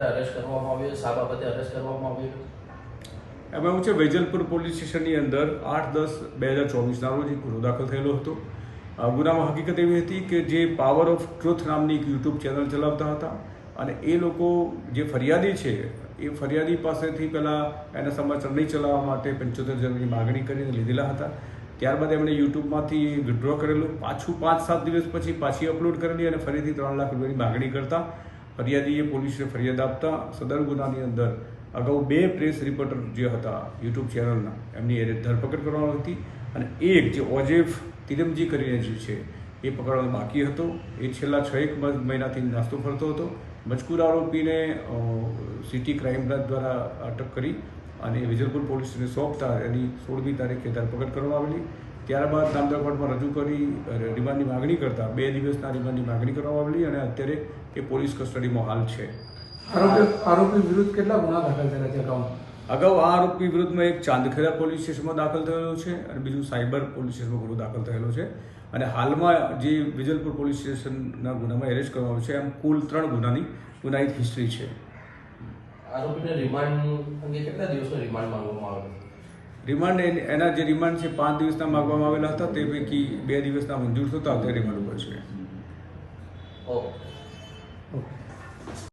Arrest કરવામાં આવ્યો, શા બાબતે અરેસ્ટ કરવામાં આવ્યો? એમાં એવું છે, વેજલપુર પોલીસ સ્ટેશનની અંદર 8/10/2024ના રોજ એક ગુનો દાખલ થયેલો હતો. ગુનામાં હકીકત એવી હતી કે જે પાવર ઓફ ટ્રુથ નામની એક યુટ્યુબ ચેનલ ચલાવતા હતા અને એ લોકો જે ફરિયાદી છે એ ફરિયાદી પાસેથી પહેલાં એના સમાચાર નહીં ચલાવવા માટે 75,000ની માગણી કરીને લીધેલા હતા. ત્યારબાદ એમણે યુટ્યુબમાંથી વિડ્રો કરેલું, પાછું 5-7 દિવસ પછી પાછી અપલોડ કરેલી અને ફરીથી 3 લાખ રૂપિયાની માગણી કરતા ફરિયાદીએ પોલીસને ફરિયાદ આપતા સદર ગુનાની અંદર અગાઉ 2 પ્રેસ રિપોર્ટર જે હતા યુટ્યુબ ચેનલના એમની ધરપકડ કરવામાં હતી અને એક જે ઓજેફ તિરમજી કરીને જે છે એ પકડવાનો બાકી હતો. એ છેલ્લા 6 મહિનાથી નાસ્તો ફરતો હતો. મજકૂર આરોપીને સિટી ક્રાઇમ બ્રાન્ચ દ્વારા અટક કરી અને વેજલપુર પોલીસને સોંપતા એની 16મી તારીખે ધરપકડ કરવામાં આવેલી. ત્યારબાદ નામદાર કોર્ટમાં રજૂ કરી રિમાન્ડની માગણી કરતા 2 દિવસના રિમાન્ડની માગણી કરવામાં આવેલી અને અત્યારે એ પોલીસ કસ્ટડીમાં હાલ છે. આરોપી વિરુદ્ધ કેટલા ગુના દાખલ થયેલા છે? અગાઉ આ આરોપી વિરુદ્ધમાં એક ચાંદખેડા પોલીસ સ્ટેશનમાં દાખલ થયેલો છે અને બીજું સાયબર પોલીસ સ્ટેશનમાં ગુનો દાખલ થયેલો છે અને હાલમાં જે વેજલપુર પોલીસ સ્ટેશનના ગુનામાં એરેસ્ટ કરવામાં આવ્યો છે. એમ કુલ 3 ગુનાની ગુનાહિત હિસ્ટ્રી છે. આરોપીને રિમાન્ડ અંગે કેટલા દિવસનો રિમાન્ડ માંગવામાં આવ્યો? રિમાન્ડ એના જે રિમાન્ડ છે 5 દિવસના માંગવામાં આવેલા હતા, તે પૈકી 2 દિવસના મંજૂર થતા અત્યારે રિમાન્ડ ઉપર છે. ઓકે.